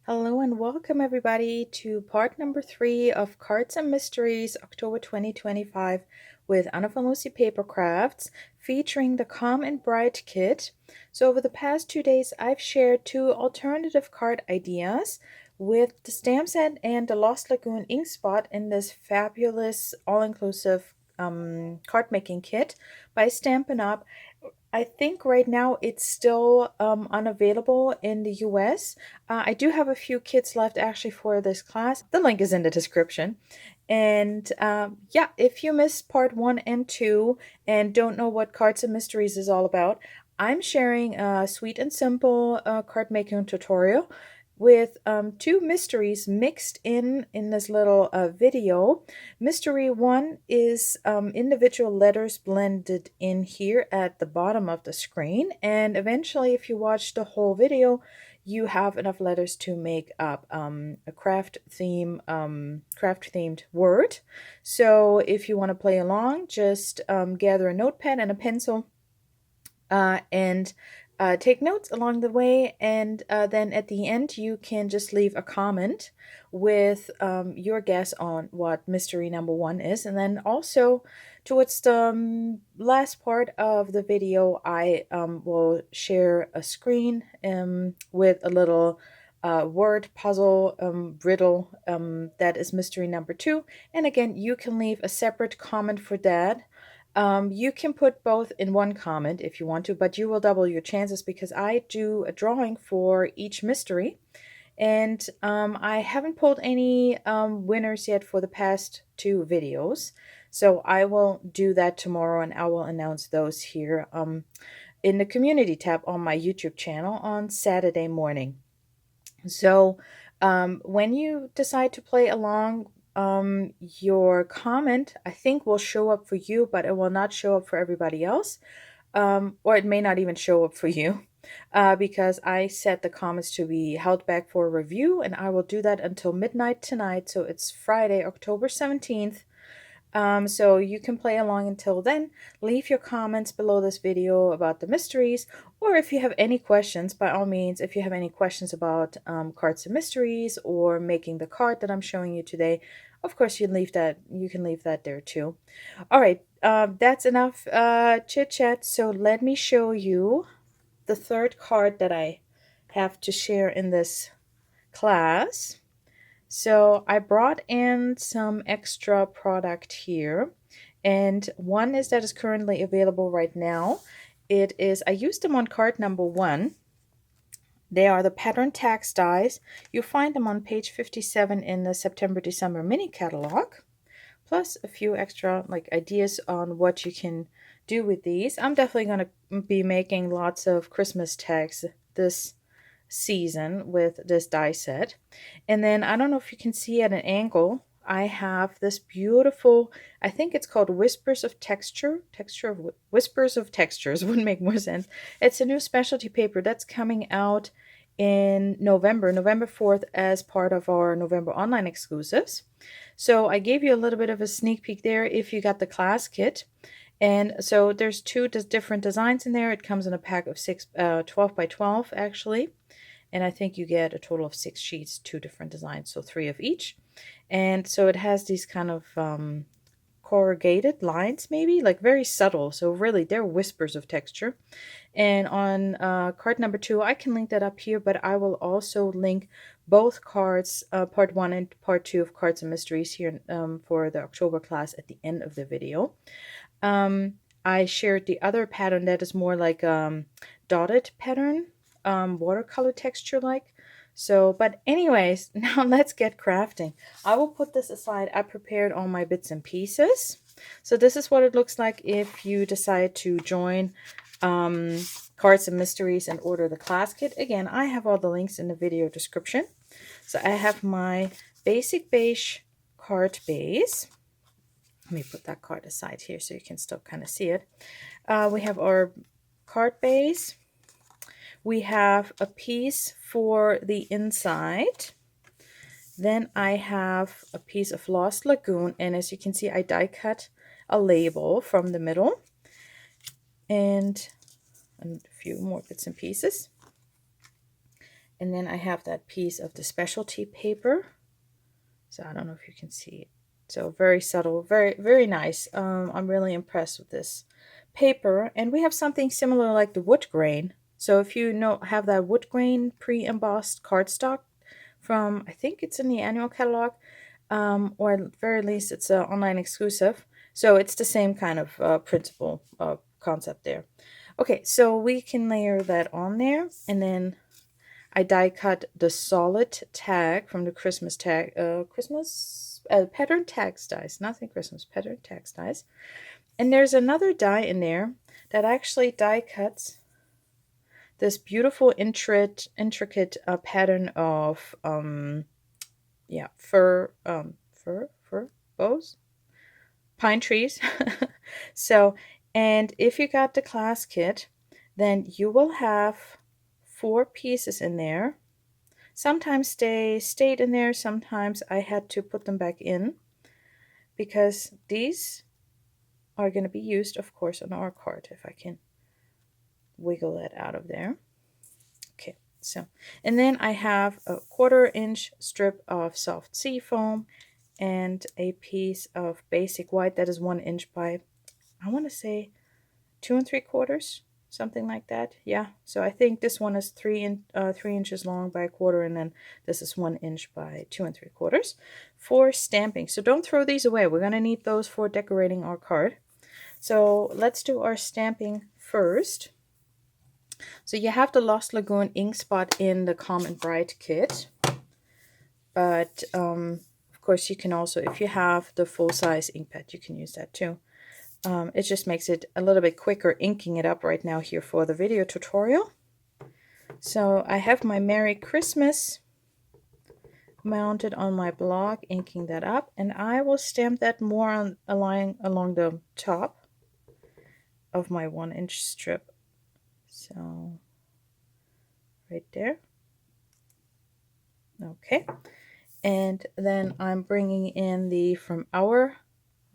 Hello and welcome everybody to part number 3 of Cards and Mysteries October 2025 with Anna Fanusi Paper Crafts featuring the Calm and Bright kit. So over the past 2 days I've shared 2 alternative card ideas with the stamp set and the Lost Lagoon ink spot in this fabulous all-inclusive card making kit by Stampin' Up! I think right now it's still unavailable in the US. I do have a few kits left actually for this class. The link is in the description. And yeah, if you missed part 1 and 2 and don't know what Cards and Mysteries is all about, I'm sharing a sweet and simple card making tutorial with 2 mysteries mixed in this little video. Mystery 1 is individual letters blended in here at the bottom of the screen, and eventually if you watch the whole video you have enough letters to make up a craft themed word. So if you want to play along, just gather a notepad and a pencil and take notes along the way, and then at the end you can just leave a comment with your guess on what mystery number 1 is. And then also towards the last part of the video I will share a screen with a little word puzzle riddle that is mystery number 2. And again, you can leave a separate comment for that. You can put both in one comment if you want to, but you will double your chances because I do a drawing for each mystery. And I haven't pulled any winners yet for the past 2 videos. So I will do that tomorrow and I will announce those here in the community tab on my YouTube channel on Saturday morning. So when you decide to play along, your comment I think will show up for you, but it will not show up for everybody else, or it may not even show up for you because I set the comments to be held back for review, and I will do that until midnight tonight. So it's Friday, October 17th. So you can play along until then. Leave your comments below this video about the mysteries, or if you have any questions, by all means, if you have any questions about Cards and Mysteries or making the card that I'm showing you today, of course you can leave that there too. All right, that's enough chit chat. So let me show you the third card that I have to share in this class. So I brought in some extra product here, and one is that is currently available right now. I used them on card number 1. They are the pattern tax dies. You find them on page 57 in the September-December mini catalog, plus a few extra ideas on what you can do with these. I'm definitely going to be making lots of Christmas tags this season with this die set. And then I don't know if you can see at an angle, I have this beautiful, I think it's called Whispers of Whispers of Textures would make more sense. It's a new specialty paper that's coming out in November 4th, as part of our November online exclusives. So I gave you a little bit of a sneak peek there if you got the class kit. And so there's 2 different designs in there. It comes in a pack of 12 by 12 actually. And I think you get a total of 6 sheets, 2 different designs, so 3 of each. And so it has these kind of corrugated lines, maybe, like very subtle. So really, they're whispers of texture. And on card number 2, I can link that up here, but I will also link both cards, part 1 and part 2 of Cards and Mysteries here for the October class at the end of the video. I shared the other pattern that is more like dotted pattern, watercolor texture like. So, but anyways, now let's get crafting. I will put this aside. I prepared all my bits and pieces. So this is what it looks like if you decide to join Cards and Mysteries and order the class kit. Again, I have all the links in the video description. So I have my basic beige card base. Let me put that card aside here so you can still kind of see it. We have our card base. We have a piece for the inside. Then I have a piece of Lost Lagoon, and as you can see, I die cut a label from the middle, and a few more bits and pieces. And then I have that piece of the specialty paper. So I don't know if you can see it. So very subtle, very, very nice. I'm really impressed with this paper. And we have something similar like the wood grain. So if you have that wood grain pre-embossed cardstock from, I think it's in the annual catalog, or at very least it's an online exclusive. So it's the same kind of principle concept there. Okay, so we can layer that on there, and then I die cut the solid tag from the Christmas pattern tags dies, nothing Christmas, pattern tags dies. And there's another die in there that actually die cuts this beautiful intricate pattern of fir bows, pine trees. So, and if you got the class kit, then you will have 4 pieces in there. Sometimes they stayed in there, sometimes I had to put them back in because these are going to be used, of course, on our card. If I can wiggle that out of there. Okay, so, and then I have a 1/4 inch strip of soft sea foam and a piece of basic white that is 1 inch by, I want to say 2 3/4, something like that. Yeah, so I think this one is 3 inches long by 1/4, and then this is 1 inch by 2 3/4 for stamping. So don't throw these away. We're going to need those for decorating our card. So let's do our stamping first. So you have the Lost Lagoon ink spot in the Calm and Bright kit, but of course you can also, if you have the full-size ink pad, you can use that too. It just makes it a little bit quicker inking it up right now here for the video tutorial. So I have my Merry Christmas mounted on my block, inking that up, and I will stamp that more on a line along the top of my 1 inch strip. So right there. Okay. And then I'm bringing in the from our,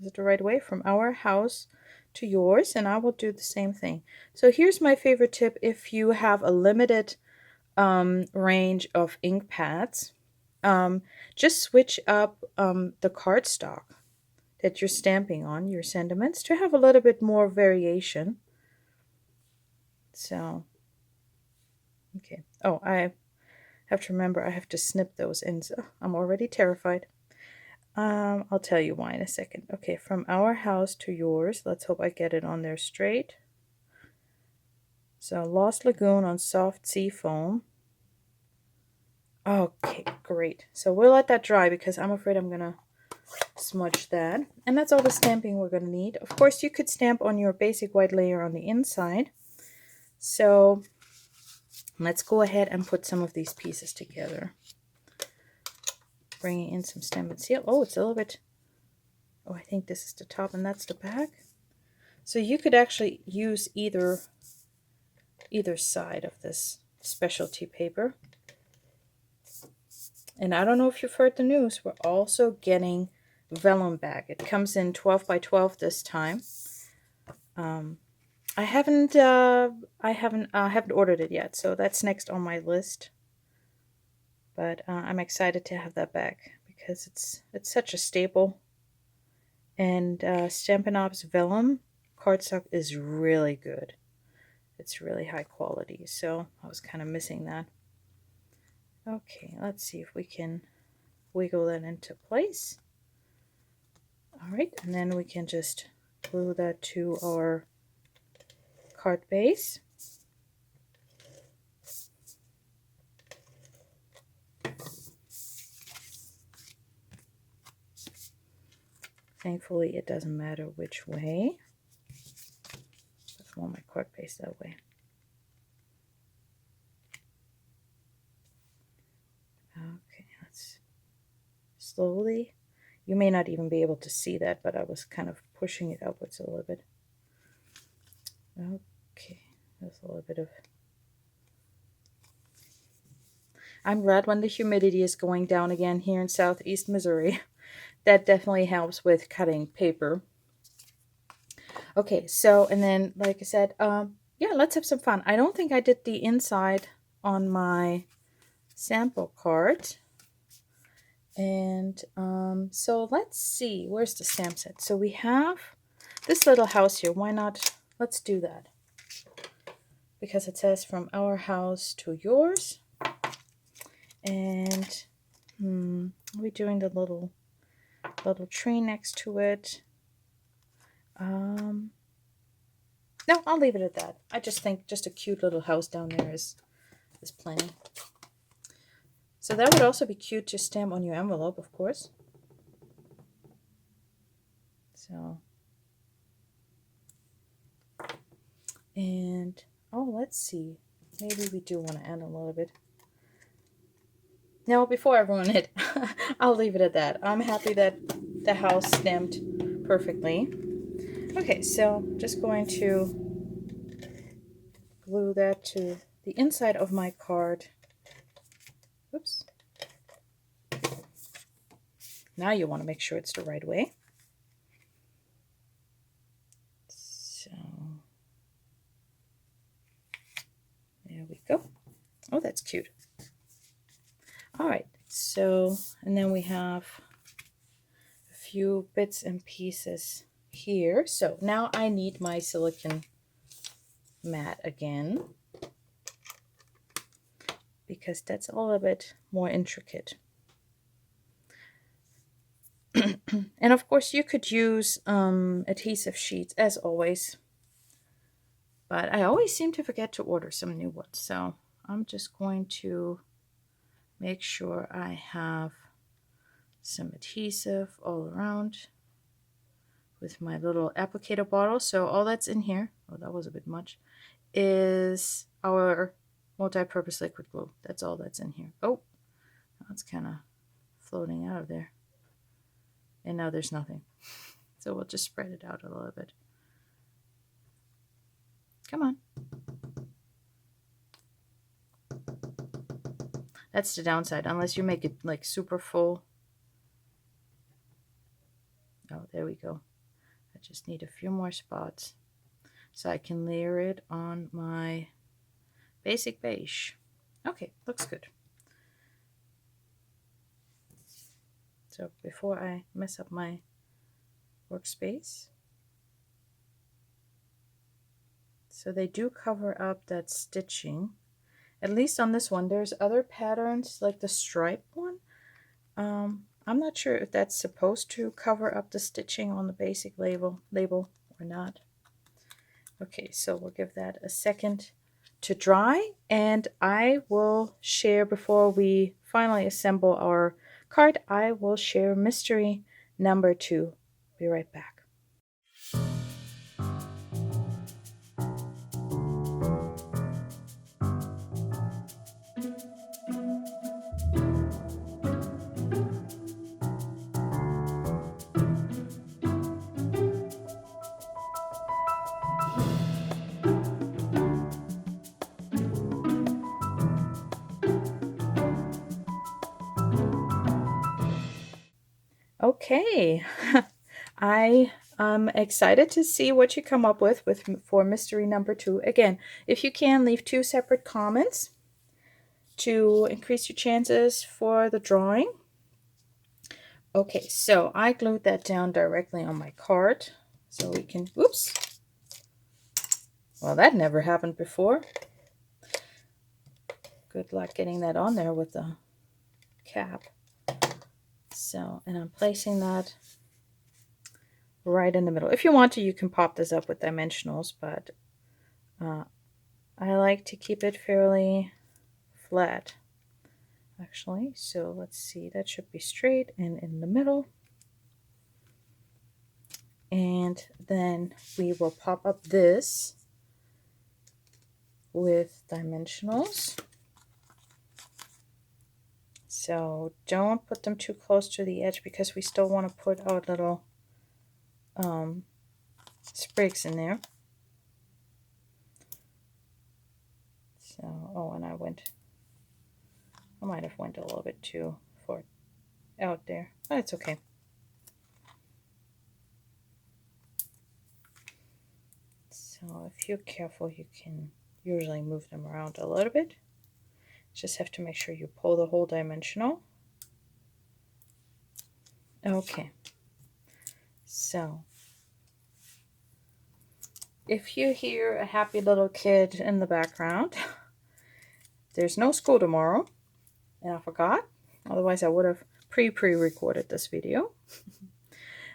is it the right way? From our house to yours, and I will do the same thing. So here's my favorite tip if you have a limited range of ink pads. Just switch up the cardstock that you're stamping on, your sentiments, to have a little bit more variation. So, okay. Oh, I have to remember I have to snip those ends. Oh, I'm already terrified. I'll tell you why in a second. Okay, from our house to yours. Let's hope I get it on there straight. So Lost Lagoon on soft sea foam. Okay, great. So we'll let that dry because I'm afraid I'm gonna smudge that. And that's all the stamping we're gonna need. Of course, you could stamp on your basic white layer on the inside. So let's go ahead and put some of these pieces together. Bringing in some Stamp and Seal. Oh, it's a little bit, oh, I think this is the top and that's the back. So you could actually use either side of this specialty paper. And I don't know if you've heard the news, we're also getting vellum back. It comes in 12 by 12 this time. I haven't ordered it yet, so that's next on my list. But I'm excited to have that back because it's such a staple. And Stampin' Op's vellum cardstock is really good. It's really high quality, so I was kind of missing that. Okay, let's see if we can wiggle that into place. All right, and then we can just glue that to our card base. Thankfully, it doesn't matter which way. I want my card base that way. Okay, let's slowly. You may not even be able to see that, but I was kind of pushing it upwards a little bit. Okay, there's a little bit of... I'm glad when the humidity is going down again here in southeast Missouri. That definitely helps with cutting paper. Okay, so, and then, like I said, yeah, let's have some fun. I don't think I did the inside on my sample card. And so let's see, where's the stamp set? So we have this little house here. Why not? Let's do that. Because it says from our house to yours. And we're doing the little tree next to it. No, I'll leave it at that. I just think just a cute little house down there is plenty. So that would also be cute to stamp on your envelope, of course. So, and oh, let's see. Maybe we do want to add a little bit. No, before I ruin it, I'll leave it at that. I'm happy that the house stamped perfectly. Okay, so just going to glue that to the inside of my card. Oops. Now you want to make sure it's the right way. So there we go. Oh, that's cute. All right, so, and then we have a few bits and pieces here. So now I need my silicone mat again, because that's a little bit more intricate. And of course you could use adhesive sheets as always, but I always seem to forget to order some new ones. So I'm just going to make sure I have some adhesive all around with my little applicator bottle. So all that's in here, oh, that was a bit much, is our multi-purpose liquid glue. That's all that's in here. Oh, that's kind of floating out of there. And now there's nothing. So we'll just spread it out a little bit. Come on. That's the downside, unless you make it like super full. Oh, there we go. I just need a few more spots so I can layer it on my basic beige. Okay, looks good. So before I mess up my workspace, so they do cover up that stitching. At least on this one. There's other patterns like the stripe one. I'm not sure if that's supposed to cover up the stitching on the basic label or not. Okay, so we'll give that a second to dry, and I will share, before we finally assemble our card, I will share mystery number 2. Be right back. Okay, I am excited to see what you come up with for mystery number 2. Again, if you can, leave 2 separate comments to increase your chances for the drawing. Okay, so I glued that down directly on my card so we can, oops. Well, that never happened before. Good luck getting that on there with the cap. So, and I'm placing that right in the middle. If you want to, you can pop this up with dimensionals, but I like to keep it fairly flat, actually. So let's see, that should be straight and in the middle. And then we will pop up this with dimensionals. So don't put them too close to the edge, because we still want to put our little sprigs in there. So, oh, and I might have went a little bit too far out there, but it's okay. So if you're careful, you can usually move them around a little bit. Just have to make sure you pull the whole dimensional. Okay, so if you hear a happy little kid in the background, there's no school tomorrow, and I forgot. Otherwise, I would have pre-recorded this video.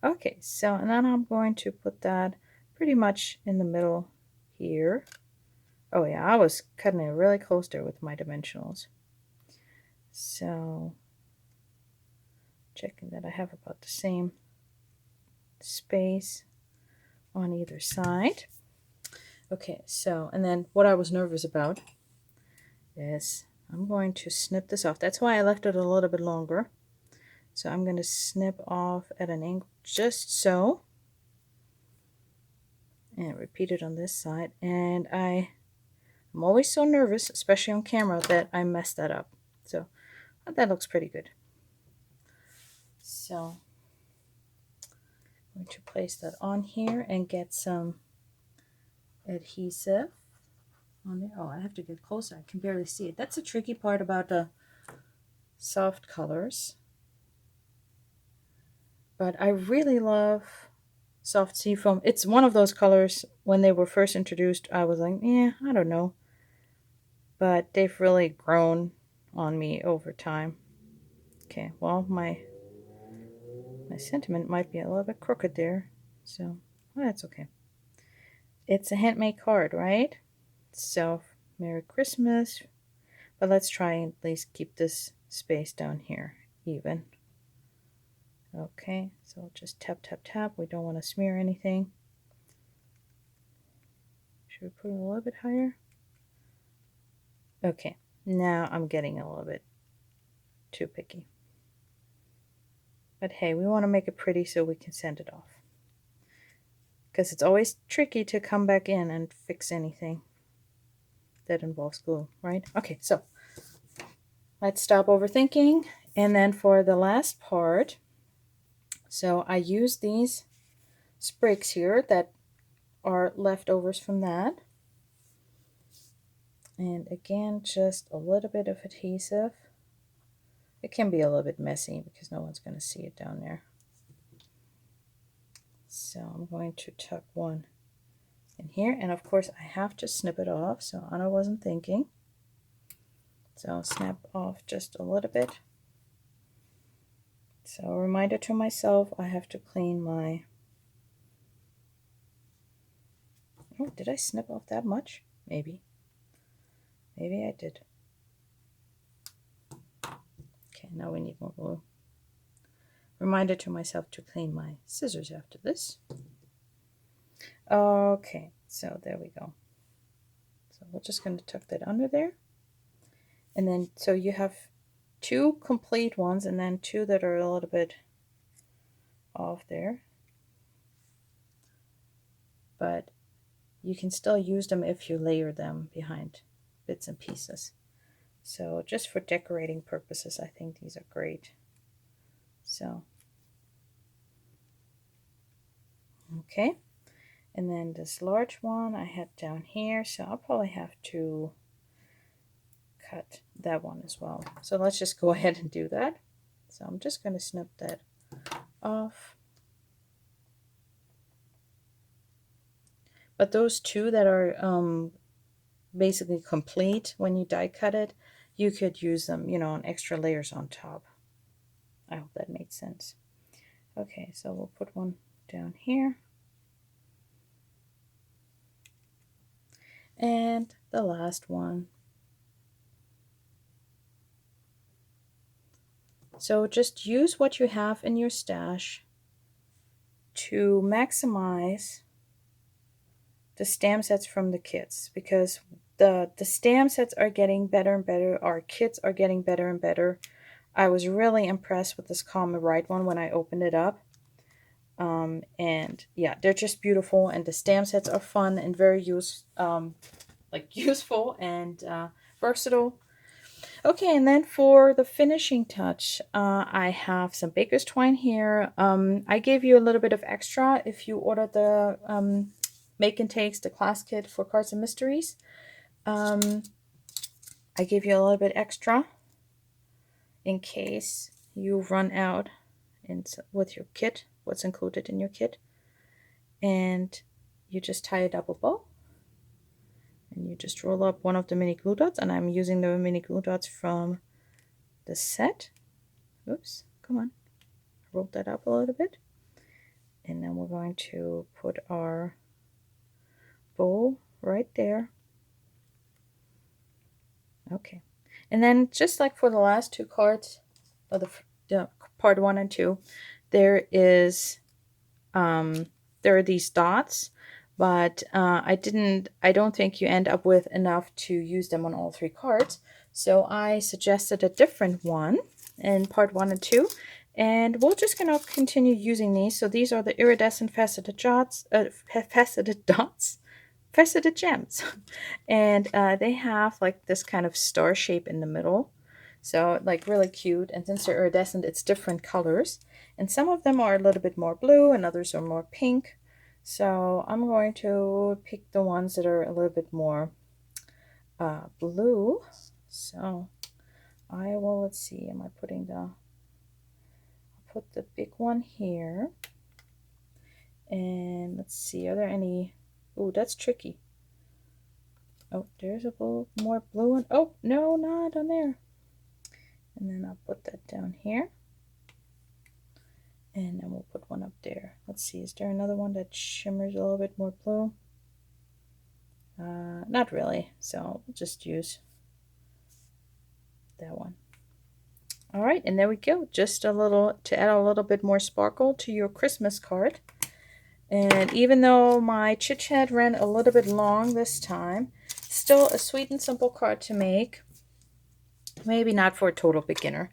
Okay, so and then I'm going to put that pretty much in the middle here. Oh yeah, I was cutting it really close there with my dimensionals. So checking that I have about the same space on either side. Okay, so and then what I was nervous about is I'm going to snip this off. That's why I left it a little bit longer. So I'm going to snip off at an angle just so. And repeat it on this side. And I'm always so nervous, especially on camera, that I messed that up. So that looks pretty good. So I'm going to place that on here and get some adhesive on there. Oh, I have to get closer. I can barely see it. That's the tricky part about the soft colors. But I really love soft seafoam. It's one of those colors when they were first introduced, I was like, yeah, I don't know. But they've really grown on me over time. Okay, well, my sentiment might be a little bit crooked there, so well, that's okay. It's a handmade card, right? So, Merry Christmas. But let's try and at least keep this space down here even. Okay, so just tap, tap, tap. We don't want to smear anything. Should we put it a little bit higher? Okay, now I'm getting a little bit too picky. But hey, we want to make it pretty so we can send it off. Because it's always tricky to come back in and fix anything that involves glue, right? Okay, so let's stop overthinking. And then for the last part, so I use these sprigs here that are leftovers from that. And again, just a little bit of adhesive. It can be a little bit messy because no one's going to see it down there. So I'm going to tuck one in here. And of course, I have to snip it off. So Anna wasn't thinking. So I'll snap off just a little bit. So a reminder to myself, I have to clean my... Oh, did I snip off that much? Maybe. Maybe I did. Okay, now we need more glue. Reminder to myself to clean my scissors after this. Okay, so there we go. So we're just going to tuck that under there. And then, so you have two complete ones and then two that are a little bit off there. But you can still use them if you layer them behind bits and pieces. So just for decorating purposes, I think these are great. So, okay. And then this large one I had down here, so I'll probably have to cut that one as well. So let's just go ahead and do that. So I'm just going to snip that off. But those two that are basically complete when you die cut it, you could use them, you know, on extra layers on top. I hope that made sense. Okay, so we'll put one down here. And the last one. So just use what you have in your stash to maximize the stamp sets from the kits, because the stamp sets are getting better and better. Our kits are getting better and better. I was really impressed with this Calm and Bright one when I opened it up. And yeah, they're just beautiful, and the stamp sets are fun and very useful and versatile. Okay, and then for the finishing touch, I have some baker's twine here. I gave you a little bit of extra if you ordered the Make and Takes, the class kit for Cards and Mysteries. I I gave you a little bit extra in case you run out with your kit, what's included in your kit. And you just tie a double bow. And you just roll up one of the mini glue dots. And I'm using the mini glue dots from the set. Oops, come on. Roll that up a little bit. And then we're going to put our bow right there. Okay. And then just like for the last two cards, or the part 1 and 2, there are these dots, but I don't think you end up with enough to use them on all 3 cards. So I suggested a different one in part 1 and 2. And we're just going to continue using these. So these are the iridescent faceted dots, faceted gems. And they have like this kind of star shape in the middle. So like really cute. And since they're iridescent, it's different colors. And some of them are a little bit more blue and others are more pink. So I'm going to pick the ones that are a little bit more blue. So I will, let's see, am I putting I'll put the big one here. And let's see, are there any, oh, that's tricky. Oh, there's a more blue one. Oh, no, not on there. And then I'll put that down here. And then we'll put one up there. Let's see, is there another one that shimmers a little bit more blue? Not really, so we'll just use that one. All right, and there we go. Just a little, to add a little bit more sparkle to your Christmas card. And even though my chit chat ran a little bit long this time, still a sweet and simple card to make. Maybe not for a total beginner,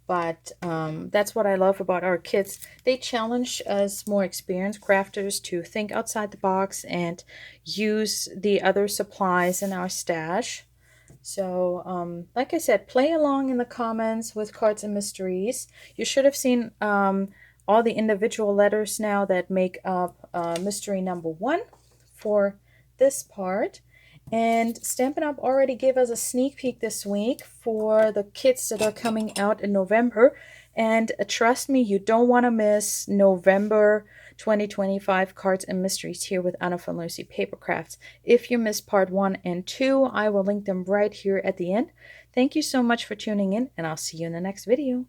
but that's what I love about our kits. They challenge us more experienced crafters to think outside the box and use the other supplies in our stash. So like I said, play along in the comments with Cards and Mysteries. You should have seen all the individual letters now that make up mystery number 1 for this part. And Stampin' Up! Already gave us a sneak peek this week for the kits that are coming out in November. And trust me, you don't want to miss November 2025 Cards and Mysteries here with Anna von Lucy Papercrafts. If you missed part 1 and 2, I will link them right here at the end. Thank you so much for tuning in, and I'll see you in the next video.